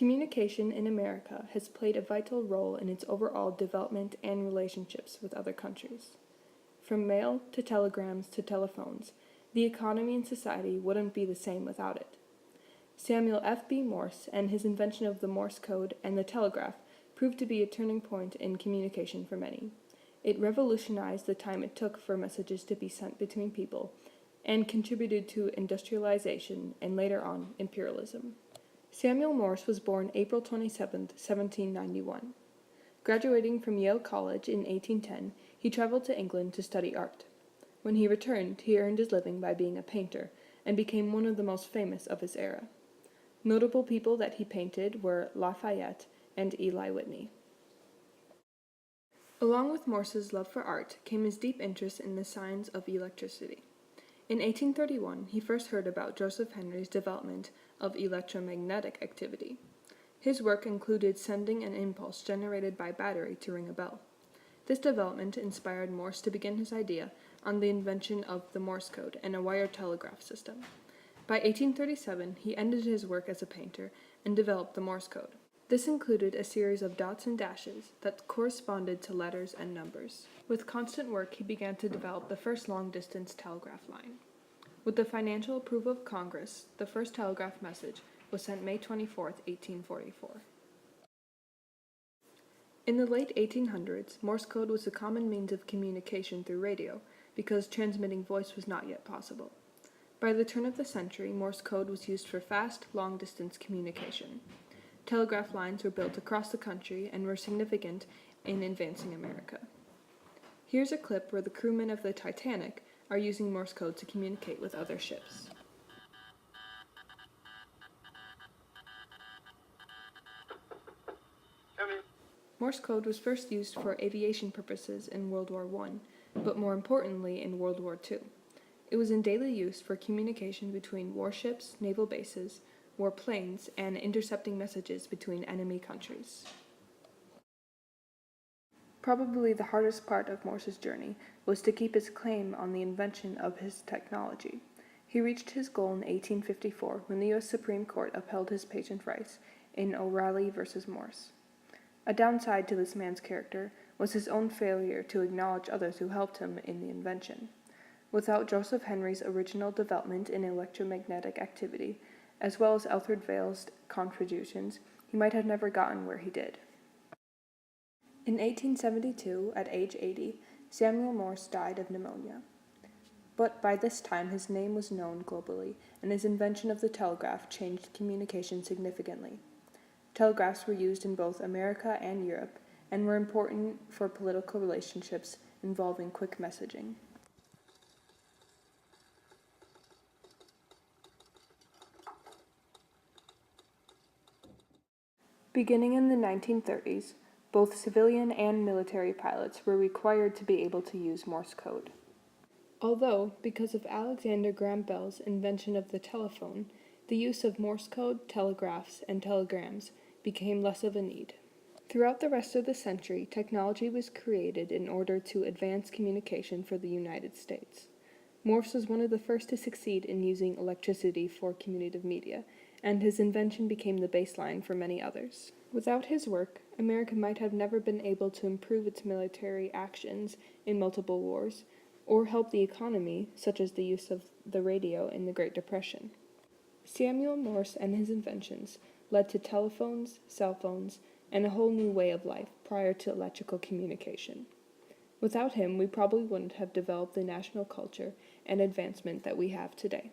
Communication in America has played a vital role in its overall development and relationships with other countries. From mail to telegrams to telephones, the economy and society wouldn't be the same without it. Samuel F.B. Morse and his invention of the Morse code and the telegraph proved to be a turning point in communication for many. It revolutionized the time it took for messages to be sent between people and contributed to industrialization and later on imperialism. Samuel Morse was born April 27, 1791. Graduating from Yale College in 1810, he traveled to England to study art. When he returned, he earned his living by being a painter and became one of the most famous of his era. Notable people that he painted were Lafayette and Eli Whitney. Along with Morse's love for art came his deep interest in the science of electricity. In 1831, he first heard about Joseph Henry's development of electromagnetic activity. His work included sending an impulse generated by battery to ring a bell. This development inspired Morse to begin his idea on the invention of the Morse code and a wire telegraph system. By 1837, he ended his work as a painter and developed the Morse code. This included a series of dots and dashes that corresponded to letters and numbers. With constant work, he began to develop the first long-distance telegraph line. With the financial approval of Congress, the first telegraph message was sent May 24, 1844. In the late 1800s, Morse code was a common means of communication through radio because transmitting voice was not yet possible. By the turn of the century, Morse code was used for fast, long-distance communication. Telegraph lines were built across the country and were significant in advancing America. Here's a clip where the crewmen of the Titanic are using Morse code to communicate with other ships. Morse code was first used for aviation purposes in World War I, but more importantly in World War II. It was in daily use for communication between warships, naval bases, warplanes, and intercepting messages between enemy countries. Probably the hardest part of Morse's journey was to keep his claim on the invention of his technology. He reached his goal in 1854 when the U.S. Supreme Court upheld his patent rights in O'Reilly v. Morse. A downside to this man's character was his own failure to acknowledge others who helped him in the invention. Without Joseph Henry's original development in electromagnetic activity, as well as Alfred Vail's contributions, he might have never gotten where he did. In 1872, at age 80, Samuel Morse died of pneumonia. But by this time his name was known globally, and his invention of the telegraph changed communication significantly. Telegraphs were used in both America and Europe, and were important for political relationships involving quick messaging. Beginning in the 1930s, both civilian and military pilots were required to be able to use Morse code. Although, because of Alexander Graham Bell's invention of the telephone, the use of Morse code, telegraphs, and telegrams became less of a need. Throughout the rest of the century, technology was created in order to advance communication for the United States. Morse was one of the first to succeed in using electricity for communicative media, and his invention became the baseline for many others. Without his work, America might have never been able to improve its military actions in multiple wars, or help the economy, such as the use of the radio in the Great Depression. Samuel Morse and his inventions led to telephones, cell phones, and a whole new way of life prior to electrical communication. Without him, we probably wouldn't have developed the national culture and advancement that we have today.